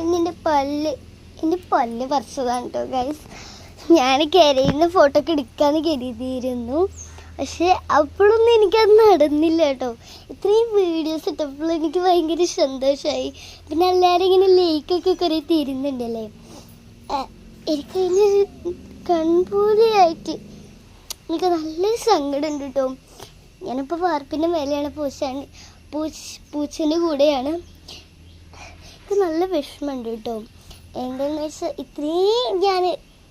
എൻ്റെ പല്ല് പറിച്ചതാണ് കേട്ടോ ഗൈസ്. ഞാൻ കരയുന്ന ഫോട്ടോ ഒക്കെ എടുക്കാമെന്ന് കരുതിയിരുന്നു, പക്ഷെ അപ്പോഴൊന്നും എനിക്കത് നടന്നില്ല കേട്ടോ. ഇത്രയും വീഡിയോസ് ഇട്ടപ്പോൾ എനിക്ക് ഭയങ്കര സന്തോഷമായി. പിന്നെ എല്ലാവരും ഇങ്ങനെ ലൈക്കൊക്കെ കുറേ തരുന്നുണ്ടല്ലേ, എനിക്കതിന് കൺപോലെയായിട്ട് എനിക്ക് നല്ലൊരു സങ്കടമുണ്ട് കേട്ടോ. ഞാനിപ്പോൾ വാർപ്പിൻ്റെ മേലെയാണ്, പൂച്ചൻ്റെ കൂടെയാണ്. എനിക്ക് നല്ല വിഷമമുണ്ട് കേട്ടോ. എന്താണെന്ന് വെച്ചാൽ ഇത്രയും ഞാൻ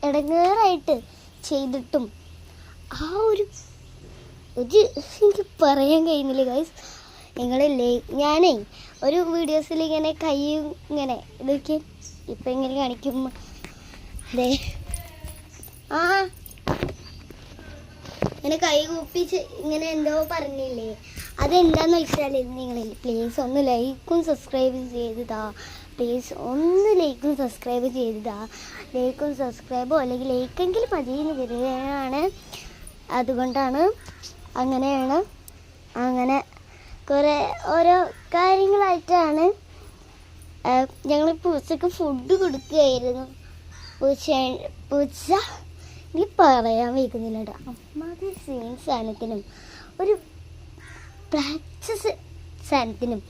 ഇടങ്ങേറായിട്ട് ചെയ്തിട്ടും ആ ഒരു എനിക്ക് പറയാൻ കഴിയുന്നില്ല ഗൈസ്. നിങ്ങളില്ലേ, ഞാനേ ഒരു വീഡിയോസിൽ ഇങ്ങനെ കൈ ഇങ്ങനെ ഇതൊക്കെ ഇപ്പം ഇങ്ങനെ കാണിക്കും. അതെ, ഇങ്ങനെ കൈ കൂപ്പിച്ച് ഇങ്ങനെ എന്തോ പറഞ്ഞില്ലേ, അതെന്താന്ന് വെച്ചാൽ നിങ്ങൾ പ്ലീസ് ഒന്ന് ലൈക്കും സബ്സ്ക്രൈബ് ചെയ്തതാ. പ്ലീസ് ഒന്ന് ലൈക്കും സബ്സ്ക്രൈബ് ചെയ്തതാ. ലൈക്കും സബ്സ്ക്രൈബോ അല്ലെങ്കിൽ ലൈക്കെങ്കിലും മതിയെന്ന് വരികയാണ്. അതുകൊണ്ടാണ് അങ്ങനെയാണ്. അങ്ങനെ കുറേ ഓരോ കാര്യങ്ങളായിട്ടാണ് ഞങ്ങൾ പൂച്ചക്ക് ഫുഡ് കൊടുക്കുകയായിരുന്നു. പൂച്ച നീ പറയാൻ വയ്ക്കുന്നില്ല കേട്ടോ. അമ്മാതി സെയിം സാധനത്തിനും ഒരു പ്രാക്ടീസ് സാധനത്തിനും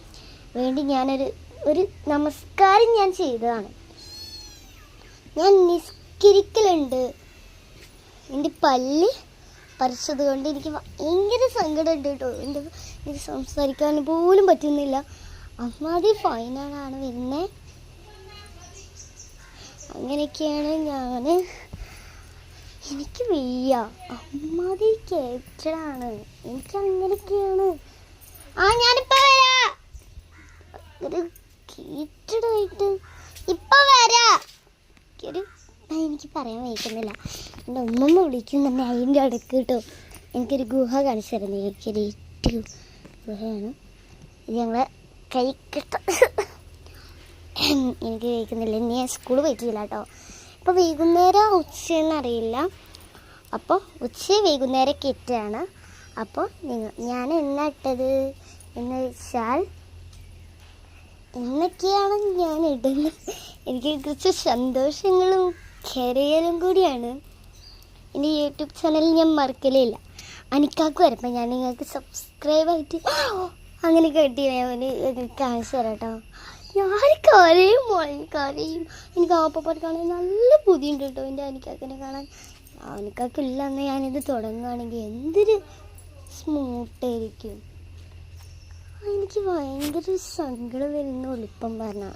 വേണ്ടി ഒരു നമസ്കാരം ഞാൻ ചെയ്തതാണ്. ഞാൻ നിസ്കരിക്കലുണ്ട്. എൻ്റെ പല്ല് പറിച്ചത് കൊണ്ട് എനിക്ക് ഭയങ്കര സങ്കടമുണ്ട് കേട്ടോ. എനിക്ക് സംസാരിക്കാൻ പോലും പറ്റുന്നില്ല. അമ്മാതി ഫൈനാണ് വരുന്നത്. അങ്ങനെയൊക്കെയാണ് എനിക്ക് വയ്യ. അമ്മാതി കേറ്റഡാണ് എനിക്ക്. അങ്ങനെയൊക്കെയാണ്. ഞാനിപ്പോ വരാ. ഒരു കേറ്റഡായിട്ട് ഇപ്പൊ വരാ. എനിക്ക് പറയാൻ വയ്ക്കുന്നില്ല. എൻ്റെ ഉമ്മമ്മ വിളിക്കുന്നുണ്ട് അതിൻ്റെ അടുക്ക് കേട്ടോ. എനിക്കൊരു ഗുഹ കാണിച്ചു തരുന്നത്. എനിക്കൊരു ഗുഹയാണ് ഇത്. ഞങ്ങളെ കൈക്കിട്ട എനിക്ക് കേൾക്കുന്നില്ല. ഇനി ഞാൻ സ്കൂളിൽ പോയിട്ടില്ല കേട്ടോ. ഇപ്പോൾ വൈകുന്നേരം ഉച്ചയെന്നറിയില്ല. അപ്പോൾ വൈകുന്നേരം കിറ്റാണ്. അപ്പോൾ ഞാൻ എന്നാ ഇട്ടത് എന്ന് വെച്ചാൽ എന്നൊക്കെയാണ് ഞാൻ ഇടുന്നത്. എനിക്ക് കുറച്ച് സന്തോഷങ്ങളും കരയലും കൂടിയാണ്. എൻ്റെ യൂട്യൂബ് ചാനൽ ഞാൻ മറക്കലില്ല. അനിക്കാക്ക് വരുമ്പോൾ ഞാൻ നിങ്ങൾക്ക് സബ്സ്ക്രൈബായിട്ട് അങ്ങനെ കെട്ടി കാണിച്ചു തരാം കേട്ടോ. ഞാൻ കരയും. എനിക്ക് ആപ്പപ്പാട്ട് കാണാൻ നല്ല ബുദ്ധിയുണ്ട് കേട്ടോ. എൻ്റെ അനിക്കാക്കിനെ കാണാൻ. അനിക്കാക്കില്ല എന്ന് ഞാനിത് തുടങ്ങുകയാണെങ്കിൽ എന്തൊരു സ്മൂത്തായിരിക്കും. എനിക്ക് ഭയങ്കര സങ്കടം വരുന്നുള്ളൂ ഇപ്പം പറഞ്ഞാൽ.